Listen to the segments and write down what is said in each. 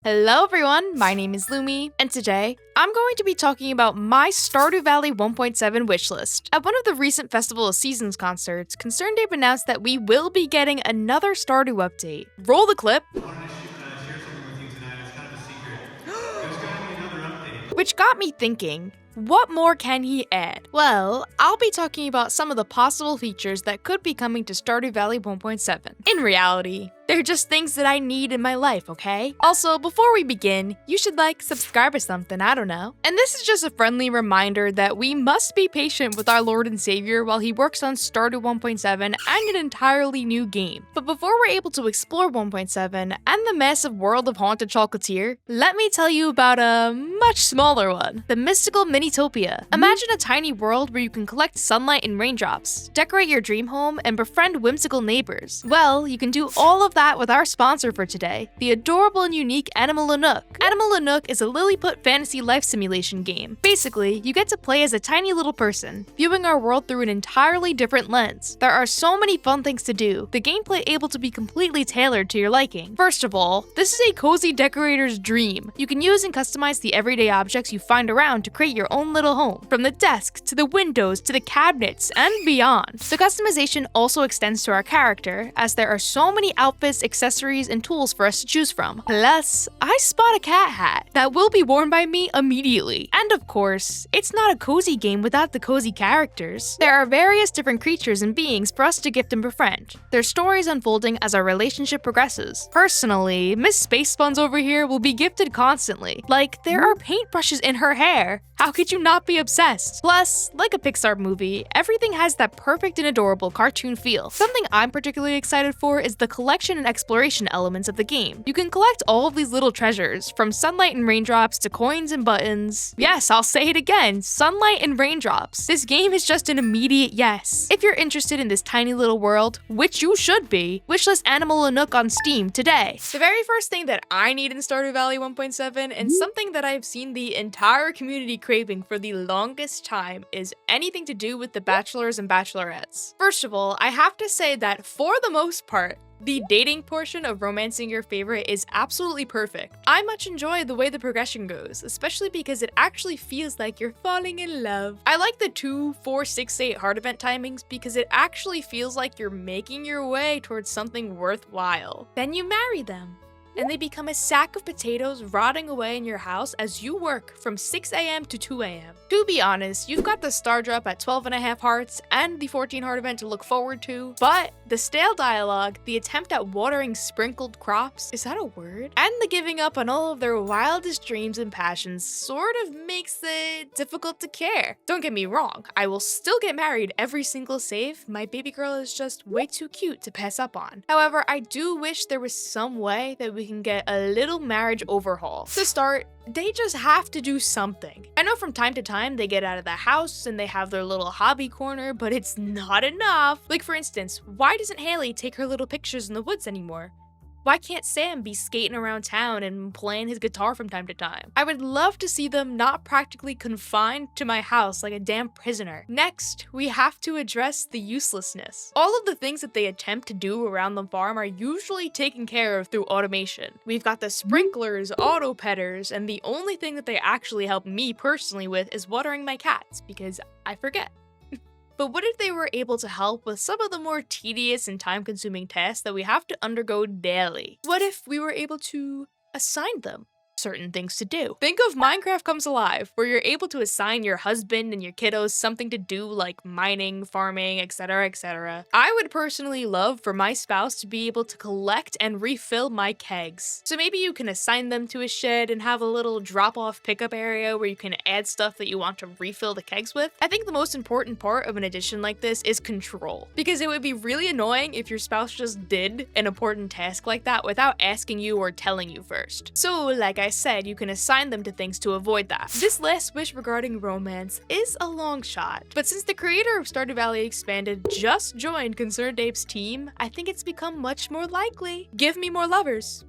Hello everyone, my name is Lumi, and today I'm going to be talking about my Stardew Valley 1.7 wishlist. At one of the recent Festival of Seasons concerts, ConcernedApe announced that we will be getting another Stardew update. Roll the clip. I wanted to share something with you tonight. It's kind of a secret. There's gonna be another update. Which got me thinking, what more can he add? Well, I'll be talking about some of the possible features that could be coming to Stardew Valley 1.7. In reality, they're just things that I need in my life, okay? Also, before we begin, you should subscribe or something, I don't know. And this is just a friendly reminder that we must be patient with our Lord and Savior while he works on Stardew 1.7 and an entirely new game. But before we're able to explore 1.7 and the massive world of Haunted Chocolatier, let me tell you about a much smaller one, the mystical Minitopia. Imagine a tiny world where you can collect sunlight and raindrops, decorate your dream home, and befriend whimsical neighbors. Well, you can do all of that with our sponsor for today, the adorable and unique Animula Nook. Animula Nook is a Lilliput fantasy life simulation game. Basically, you get to play as a tiny little person, viewing our world through an entirely different lens. There are so many fun things to do, the gameplay able to be completely tailored to your liking. First of all, this is a cozy decorator's dream. You can use and customize the everyday objects you find around to create your own little home, from the desk to the windows to the cabinets and beyond. The customization also extends to our character, as there are so many outfits, accessories, and tools for us to choose from. Plus, I spot a cat hat that will be worn by me immediately. And of course, it's not a cozy game without the cozy characters. There are various different creatures and beings for us to gift and befriend, their stories unfolding as our relationship progresses. Personally, Miss Space Buns over here will be gifted constantly. There are paintbrushes in her hair. How could you not be obsessed? Plus, like a Pixar movie, everything has that perfect and adorable cartoon feel. Something I'm particularly excited for is the collection and exploration elements of the game. You can collect all of these little treasures, from sunlight and raindrops to coins and buttons. Yes, I'll say it again, sunlight and raindrops. This game is just an immediate yes. If you're interested in this tiny little world, which you should be, wishlist Animula Nook on Steam today. The very first thing that I need in Stardew Valley 1.7, and something that I've seen the entire community craving for the longest time, is anything to do with the bachelors and bachelorettes. First of all, I have to say that for the most part, the dating portion of romancing your favorite is absolutely perfect. I much enjoy the way the progression goes, especially because it actually feels like you're falling in love. I like the 2, 4, 6, 8 heart event timings because it actually feels like you're making your way towards something worthwhile. Then you marry them, and they become a sack of potatoes rotting away in your house as you work from 6 a.m. to 2 a.m. To be honest, you've got the star drop at 12.5 hearts and the 14 heart event to look forward to, but the stale dialogue, the attempt at watering sprinkled crops, is that a word? And the giving up on all of their wildest dreams and passions sort of makes it difficult to care. Don't get me wrong, I will still get married every single save. My baby girl is just way too cute to pass up on. However, I do wish there was some way that we can get a little marriage overhaul. To start, they just have to do something. I know from time to time they get out of the house and they have their little hobby corner, but it's not enough. For instance, why doesn't Haley take her little pictures in the woods anymore? Why can't Sam be skating around town and playing his guitar from time to time? I would love to see them not practically confined to my house like a damn prisoner. Next, we have to address the uselessness. All of the things that they attempt to do around the farm are usually taken care of through automation. We've got the sprinklers, auto petters, and the only thing that they actually help me personally with is watering my cats, because I forget. But what if they were able to help with some of the more tedious and time-consuming tasks that we have to undergo daily? What if we were able to assign them certain things to do? Think of Minecraft Comes Alive, where you're able to assign your husband and your kiddos something to do like mining, farming, etc, etc. I would personally love for my spouse to be able to collect and refill my kegs. So maybe you can assign them to a shed and have a little drop-off pickup area where you can add stuff that you want to refill the kegs with. I think the most important part of an addition like this is control, because it would be really annoying if your spouse just did an important task like that without asking you or telling you first. So like I said, you can assign them to things to avoid that. This last wish regarding romance is a long shot, but since the creator of Stardew Valley Expanded just joined ConcernedApe's team, I think it's become much more likely. Give me more lovers.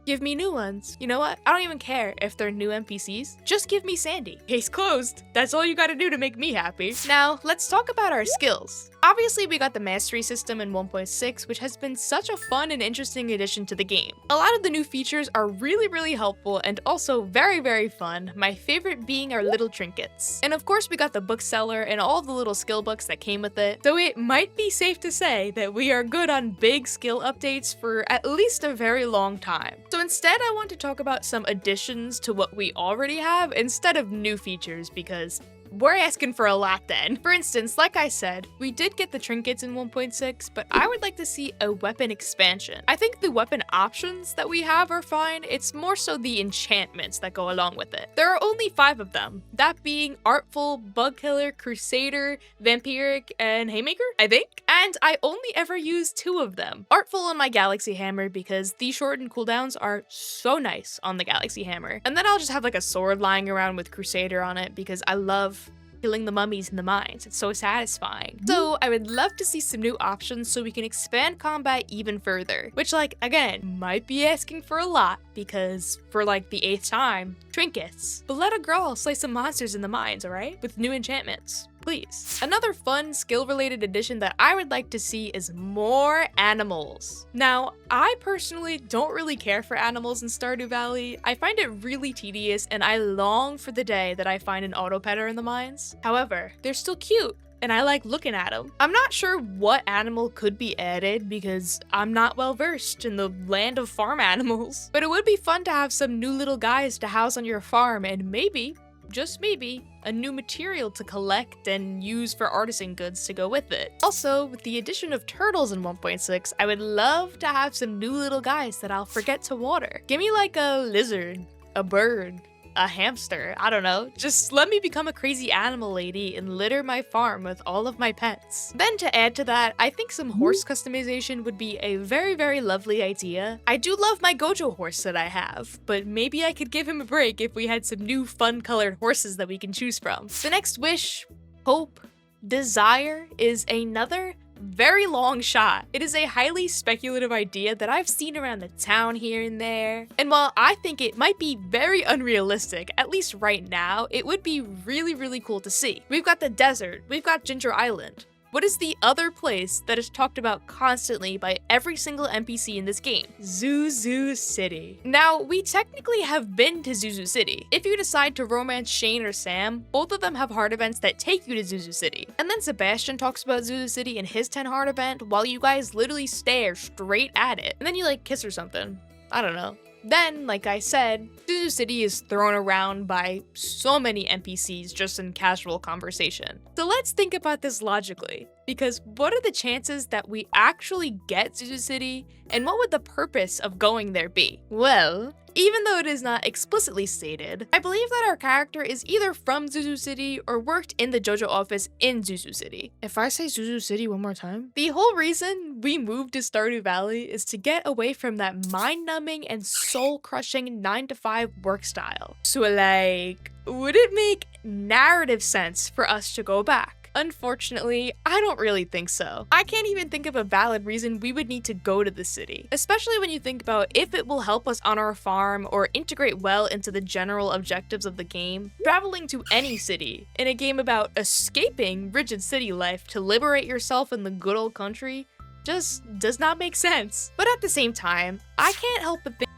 Give me new ones. You know what? I don't even care if they're new NPCs. Just give me Sandy. Case closed. That's all you gotta do to make me happy. Now, let's talk about our skills. Obviously, we got the mastery system in 1.6, which has been such a fun and interesting addition to the game. A lot of the new features are really helpful and also very fun, my favorite being our little trinkets. And of course, we got the bookseller and all the little skill books that came with it, though it might be safe to say that we are good on big skill updates for at least a very long time. So instead, I want to talk about some additions to what we already have instead of new features, because we're asking for a lot then. For instance, like I said, we did get the trinkets in 1.6, but I would like to see a weapon expansion. I think the weapon options that we have are fine, it's more so the enchantments that go along with it. There are only 5 of them, that being Artful, Bug Killer, Crusader, Vampiric, and Haymaker, I think? And I only ever use 2 of them. Artful and my Galaxy Hammer, because the shortened cooldowns are so nice on the Galaxy Hammer. And then I'll just have like a sword lying around with Crusader on it because I love killing the mummies in the mines. It's so satisfying. So I would love to see some new options so we can expand combat even further, which, like, again, might be asking for a lot because for like the 8th time, trinkets. But let a girl slay some monsters in the mines, alright? With new enchantments. Please. Another fun skill-related addition that I would like to see is more animals. Now, I personally don't really care for animals in Stardew Valley. I find it really tedious and I long for the day that I find an auto-petter in the mines. However, they're still cute and I like looking at them. I'm not sure what animal could be added because I'm not well versed in the land of farm animals, but it would be fun to have some new little guys to house on your farm and maybe, just maybe, a new material to collect and use for artisan goods to go with it. Also, with the addition of turtles in 1.6, I would love to have some new little guys that I'll forget to water. Give me like a lizard, a bird, a hamster, I don't know. Just let me become a crazy animal lady and litter my farm with all of my pets. Then to add to that, I think some horse customization would be a very lovely idea. I do love my Gojo horse that I have, but maybe I could give him a break if we had some new fun colored horses that we can choose from. The next wish, hope, desire is another very long shot. It is a highly speculative idea that I've seen around the town here and there. And while I think it might be very unrealistic, at least right now, it would be really cool to see. We've got the desert, we've got Ginger Island. What is the other place that is talked about constantly by every single NPC in this game? Zuzu City. Now, we technically have been to Zuzu City. If you decide to romance Shane or Sam, both of them have heart events that take you to Zuzu City. And then Sebastian talks about Zuzu City in his 10 heart event while you guys literally stare straight at it. And then you like kiss or something. I don't know. Then, like I said, Zuzu City is thrown around by so many NPCs just in casual conversation. So let's think about this logically, because what are the chances that we actually get Zuzu City, and what would the purpose of going there be? Well, even though it is not explicitly stated, I believe that our character is either from Zuzu City or worked in the JoJo office in Zuzu City. If I say Zuzu City one more time, the whole reason we moved to Stardew Valley is to get away from that mind-numbing and soul-crushing 9-to-5 work style. So like, would it make narrative sense for us to go back? Unfortunately, I don't really think so. I can't even think of a valid reason we would need to go to the city, especially when you think about if it will help us on our farm or integrate well into the general objectives of the game. Traveling to any city in a game about escaping rigid city life to liberate yourself in the good old country just does not make sense. But at the same time, I can't help but think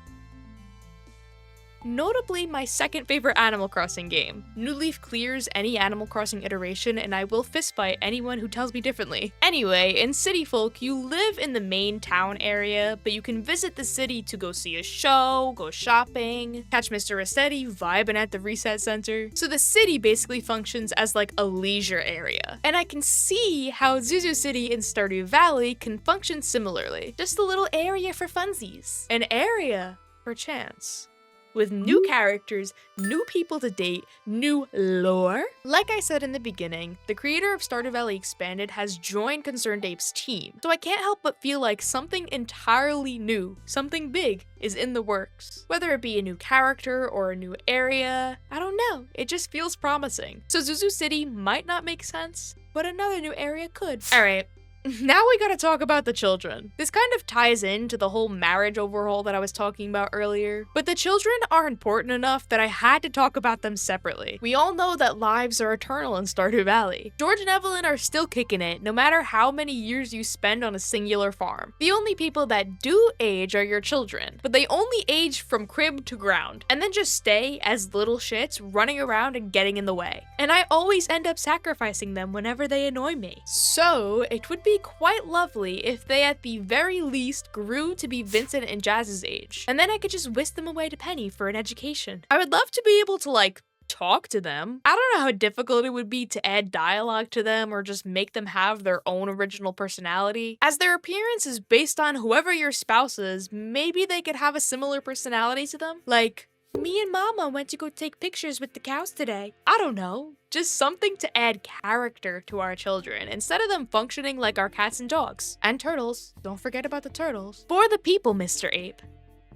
notably my second favorite Animal Crossing game. New Leaf clears any Animal Crossing iteration and I will fistfight anyone who tells me differently. Anyway, in City Folk, you live in the main town area, but you can visit the city to go see a show, go shopping, catch Mr. Rossetti vibing at the Reset Center. So the city basically functions as like a leisure area. And I can see how Zuzu City in Stardew Valley can function similarly. Just a little area for funsies. An area for chance. With new characters, new people to date, new lore. Like I said in the beginning, the creator of Stardew Valley Expanded has joined Concerned Ape's team, so I can't help but feel like something entirely new, something big, is in the works. Whether it be a new character or a new area, I don't know, it just feels promising. So Zuzu City might not make sense, but another new area could. Alright. Now we gotta talk about the children. This kind of ties into the whole marriage overhaul that I was talking about earlier, but the children are important enough that I had to talk about them separately. We all know that lives are eternal in Stardew Valley. George and Evelyn are still kicking it no matter how many years you spend on a singular farm. The only people that do age are your children, but they only age from crib to ground, and then just stay as little shits running around and getting in the way. And I always end up sacrificing them whenever they annoy me. So it would be quite lovely if they at the very least grew to be Vincent and Jazz's age, and then I could just whisk them away to Penny for an education. I would love to be able to talk to them. I don't know how difficult it would be to add dialogue to them or just make them have their own original personality. As their appearance is based on whoever your spouse is, maybe they could have a similar personality to them. Like, me and Mama went to go take pictures with the cows today. I don't know. Just something to add character to our children instead of them functioning like our cats and dogs. And turtles. Don't forget about the turtles. For the people, Mr. Ape.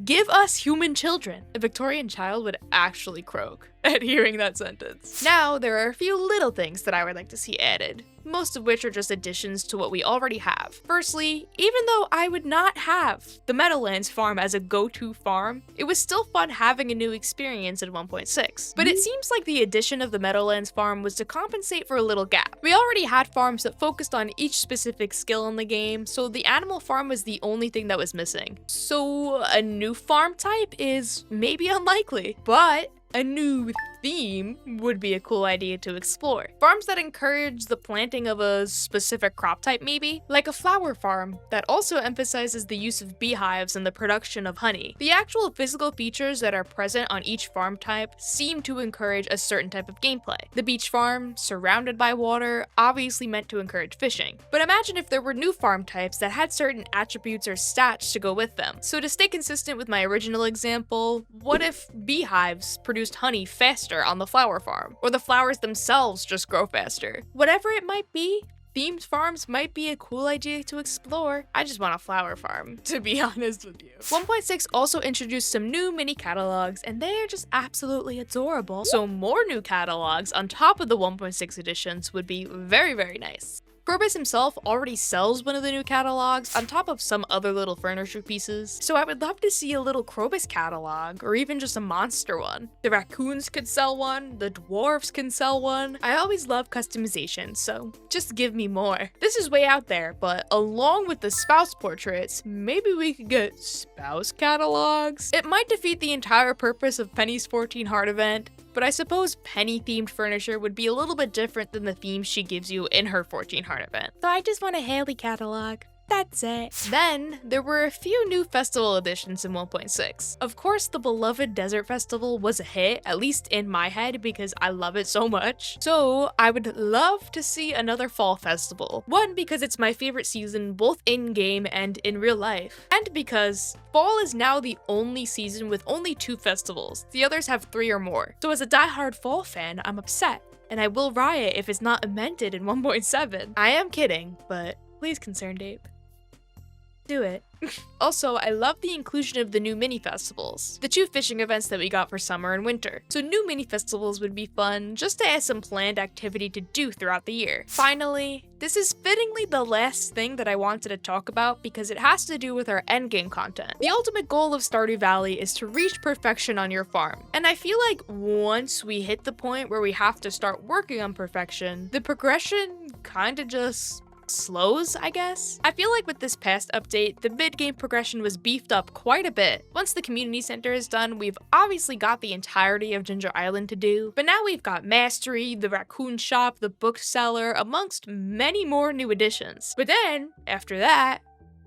Give us human children. A Victorian child would actually croak at hearing that sentence. Now, there are a few little things that I would like to see added, most of which are just additions to what we already have. Firstly, even though I would not have the Meadowlands farm as a go-to farm, it was still fun having a new experience at 1.6. But it seems like the addition of the Meadowlands farm was to compensate for a little gap. We already had farms that focused on each specific skill in the game, so the animal farm was the only thing that was missing. So a new farm type is maybe unlikely, but a new theme would be a cool idea to explore. Farms that encourage the planting of a specific crop type maybe, like a flower farm that also emphasizes the use of beehives and the production of honey. The actual physical features that are present on each farm type seem to encourage a certain type of gameplay. The beach farm, surrounded by water, obviously meant to encourage fishing. But imagine if there were new farm types that had certain attributes or stats to go with them. So to stay consistent with my original example, what if beehives produced honey faster on the flower farm, or the flowers themselves just grow faster? Whatever it might be, themed farms might be a cool idea to explore. I just want a flower farm, to be honest with you. 1.6 also introduced some new mini catalogs, and they are just absolutely adorable. So more new catalogs on top of the 1.6 editions would be very, very nice. Krobus himself already sells one of the new catalogs on top of some other little furniture pieces, so I would love to see a little Krobus catalog, or even just a monster one. The raccoons could sell one, the dwarves can sell one. I always love customization, so just give me more. This is way out there, but along with the spouse portraits, maybe we could get spouse catalogs? It might defeat the entire purpose of Penny's 14 Heart event, but I suppose Penny-themed furniture would be a little bit different than the themes she gives you in her 14 Heart event. So I just want a Haley catalog. That's it. Then, there were a few new festival additions in 1.6. Of course, the beloved Desert Festival was a hit, at least in my head, because I love it so much. So, I would love to see another fall festival. One, because it's my favorite season, both in-game and in real life. And because fall is now the only season with only 2 festivals. The others have 3 or more. So as a diehard fall fan, I'm upset. And I will riot if it's not amended in 1.7. I am kidding, but please, Concerned Ape, do it. Also, I love the inclusion of the new mini-festivals, the 2 fishing events that we got for summer and winter. So new mini-festivals would be fun, just to add some planned activity to do throughout the year. Finally, this is fittingly the last thing that I wanted to talk about because it has to do with our endgame content. The ultimate goal of Stardew Valley is to reach perfection on your farm. And I feel like once we hit the point where we have to start working on perfection, the progression kinda just slows, I guess. I feel like with this past update, the mid-game progression was beefed up quite a bit. Once the community center is done, we've obviously got the entirety of Ginger Island to do, but now we've got Mastery, the Raccoon Shop, the Bookseller, amongst many more new additions. But then, after that,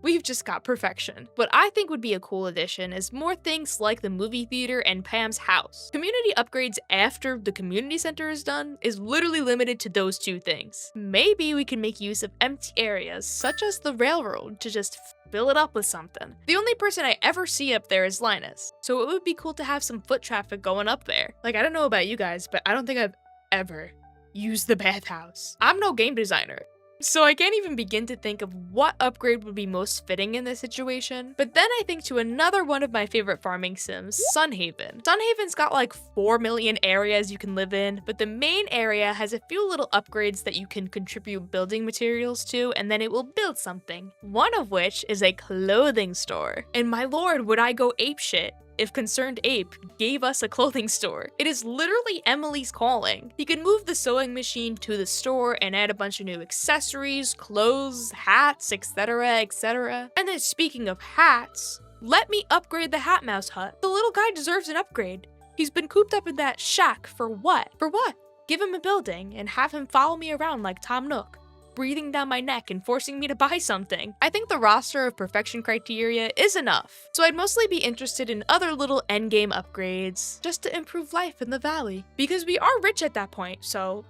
we've just got perfection. What I think would be a cool addition is more things like the movie theater and Pam's house. Community upgrades after the community center is done is literally limited to those 2 things. Maybe we can make use of empty areas, such as the railroad, to just fill it up with something. The only person I ever see up there is Linus, so it would be cool to have some foot traffic going up there. Like, I don't know about you guys, but I don't think I've ever used the bathhouse. I'm no game designer, So I can't even begin to think of what upgrade would be most fitting in this situation. But then I think to another one of my favorite farming sims, Sunhaven. Sunhaven's got like 4 million areas you can live in, but the main area has a few little upgrades that you can contribute building materials to, and then it will build something. One of which is a clothing store. And my lord, would I go apeshit if Concerned Ape gave us a clothing store. It is literally Emily's calling. You can move the sewing machine to the store and add a bunch of new accessories, clothes, hats, etc, etc. And then speaking of hats, let me upgrade the Hat Mouse hut. The little guy deserves an upgrade. He's been cooped up in that shack for what? For what? Give him a building and have him follow me around like Tom Nook, breathing down my neck and forcing me to buy something. I think the roster of perfection criteria is enough, so I'd mostly be interested in other little endgame upgrades just to improve life in the valley, because we are rich at that point, so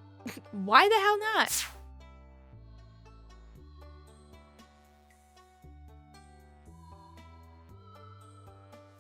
why the hell not?